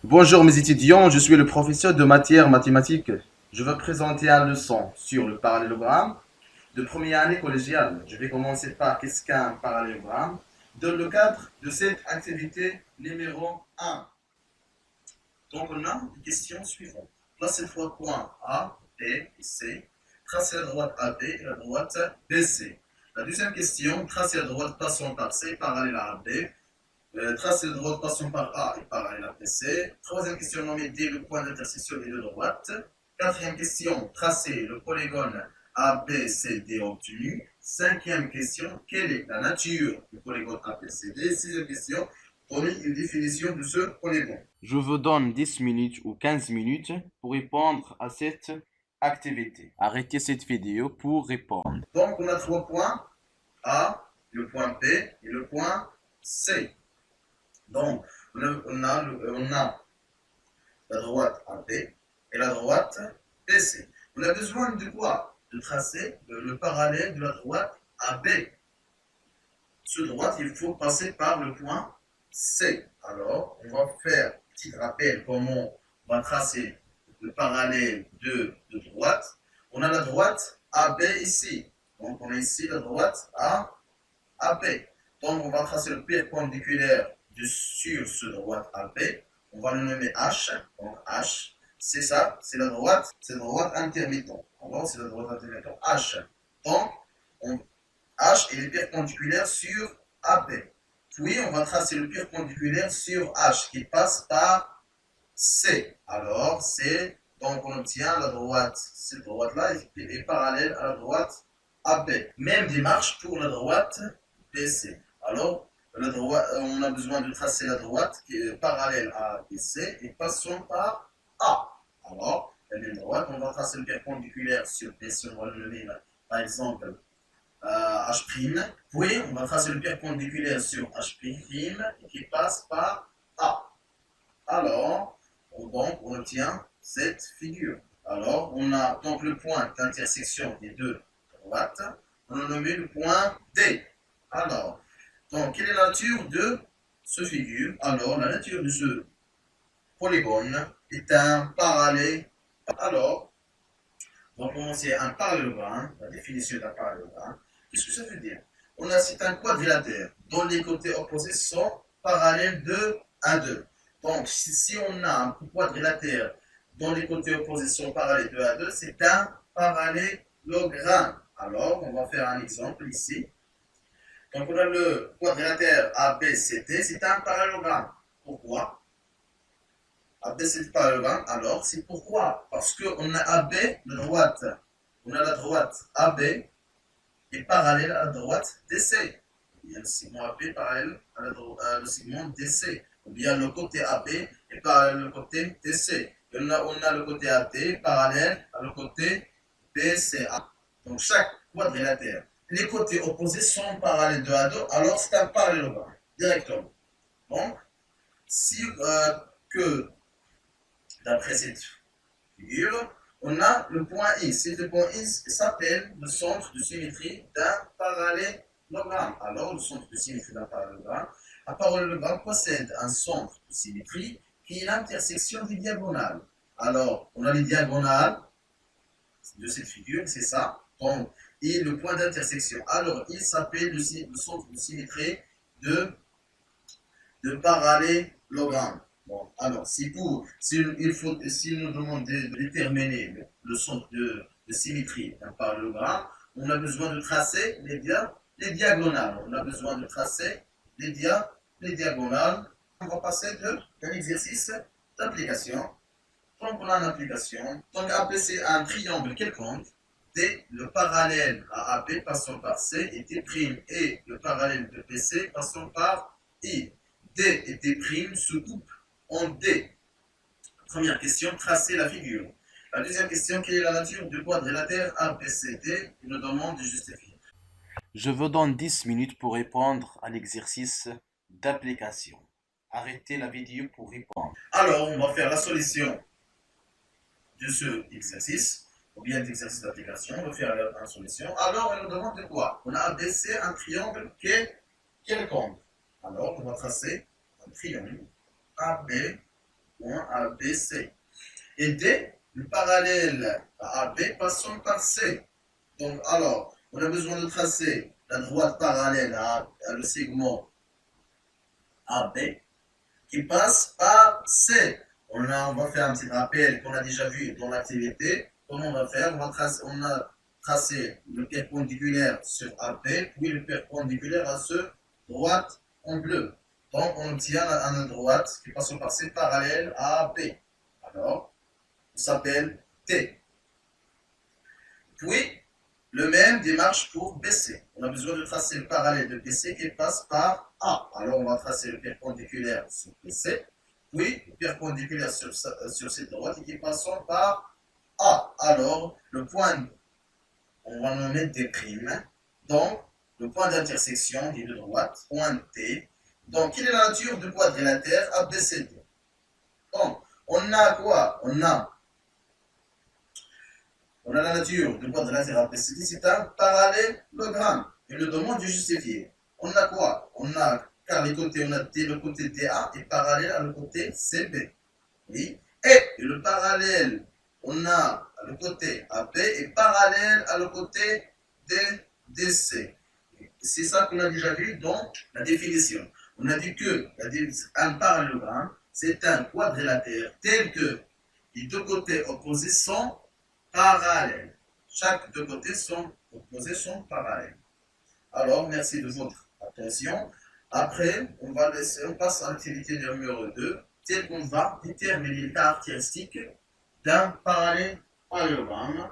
Bonjour mes étudiants, je suis le professeur de matière mathématiques. Je vais présenter une leçon sur le parallélogramme de première année collégiale. Je vais commencer par qu'est-ce qu'un parallélogramme dans le cadre de cette activité numéro 1. Donc on a les questions suivantes. Placez trois points A, B et C. Tracez la droite AB et la droite BC. La deuxième question, tracez la droite passant par C parallèle à AB. Tracer le droite passant par A et parallèle à PC. Troisième question, nommer D le point d'intersection des deux droites. Quatrième question, tracer le polygone ABCD obtenu. Cinquième question, quelle est la nature du polygone ABCD? Sixième question, donner une définition de ce polygone. Je vous donne 10 minutes ou 15 minutes pour répondre à cette activité. Arrêtez cette vidéo pour répondre. Donc, on a trois points A, le point B et le point C. Donc, on a la droite AB et la droite BC. On a besoin de quoi? De tracer le parallèle de la droite AB. Ce droite, il faut passer par le point C. Alors, on va faire un petit rappel comment on va tracer le parallèle de droite. On a la droite AB ici. Donc, on a ici la droite AB. Donc, on va tracer le perpendiculaire sur ce droite AB. On va le nommer H. Donc, H, c'est ça, c'est la droite intermittente. Alors, c'est la droite intermittente H. Donc, H est perpendiculaire sur AB. Puis, on va tracer le perpendiculaire sur H qui passe par C. Alors, C, donc on obtient la droite. Cette droite-là est parallèle à la droite AB. Même démarche pour la droite BC. Alors, on a besoin de tracer la droite qui est parallèle à BC et passons par A. Alors, la même droite, on va tracer le perpendiculaire sur BC, on va le nommer par exemple H'. Puis, on va tracer le perpendiculaire sur H' qui passe par A. Alors, donc, on obtient cette figure. Alors, on a donc le point d'intersection des deux droites. On a nommé le point D. Alors, donc, quelle est la nature de ce figure? Alors, la nature de ce polygone est un parallèle. Alors, on va commencer un parallélogramme, la définition d'un parallélogramme. Qu'est-ce que ça veut dire? On a c'est un quadrilatère dont les côtés opposés sont parallèles 2 à 2. Donc, si on a un quadrilatère dont les côtés opposés sont parallèles 2 à 2, c'est un parallélogramme. Alors, on va faire un exemple ici. Donc, on a le quadrilatère ABCD, c'est un parallélogramme. Pourquoi? ABCD parallélogramme, alors, c'est pourquoi? Parce qu'on a AB de droite. On a la droite AB est parallèle à la droite DC. Il y a le segment AB parallèle à le segment DC. Ou bien le côté AB est parallèle au côté DC. Et on a le côté AD parallèle à le côté BCA. Donc chaque quadrilatère, les côtés opposés sont parallèles 2 à 2, alors c'est un parallélogramme, directement. Donc, si que d'après cette figure, on a le point X. Et le point X s'appelle le centre de symétrie d'un parallélogramme. Alors, le centre de symétrie d'un parallélogramme, un parallélogramme possède un centre de symétrie qui est l'intersection des diagonales. Alors, on a les diagonales de cette figure, c'est ça. Donc, et le point d'intersection. Alors, il s'appelle le centre de symétrie de parallélogramme. Bon, alors, si nous demande de déterminer le centre de symétrie d'un parallélogramme, on a besoin de tracer les diagonales. On a besoin de tracer les diagonales. On va passer d'un exercice d'application. Donc, on a une application. Donc, AB, c'est un triangle quelconque. D, le parallèle à AB passant par C, et T' et le parallèle de PC passant par I. D et T' se coupent en D. Première question, tracer la figure. La deuxième question, quelle est la nature du quadrilatère ABCD? Il nous demande de justifier. Je vous donne 10 minutes pour répondre à l'exercice d'application. Arrêtez la vidéo pour répondre. Alors, on va faire la solution de ce exercice, ou bien d'exercice d'application. On va faire la solution. Alors, on nous demande de quoi? On a abaissé un triangle quelconque. Alors, on va tracer un triangle AB point ABC. Et D, le parallèle à AB passant par C. Donc, alors, on a besoin de tracer la droite parallèle à le segment AB qui passe par C. On va faire un petit rappel qu'on a déjà vu dans l'activité. Comment on va faire? On a tracé le perpendiculaire sur AB, puis le perpendiculaire à ce droite en bleu. Donc, on obtient un droite qui passe par C parallèle à AB. Alors, on s'appelle T. Puis, le même démarche pour BC. On a besoin de tracer le parallèle de BC qui passe par A. Alors, on va tracer le perpendiculaire sur BC, puis le perpendiculaire sur cette droite qui passe par A. Alors, le point, on va nommer D'. Donc, le point d'intersection des deux droites, point T. Donc, quelle est la nature du quadrilatère ABCD? Donc, on a quoi? On a la nature du quadrilatère ABCD, c'est un parallélogramme. Et le demande de justifier. On a quoi? On a, car les côtés, on a le côté DA est parallèle à le côté CB. Oui. Et le parallèle, on a le côté AB est parallèle à le côté DC. C'est ça qu'on a déjà vu dans la définition. On a dit que un parallélogramme, c'est un quadrilatère tel que les deux côtés opposés sont parallèles. Chaque deux côtés sont opposés sont parallèles. Alors, merci de votre attention. Après, on passe à l'activité numéro 2, telle qu'on va déterminer les caractéristiques d'un parallélogramme.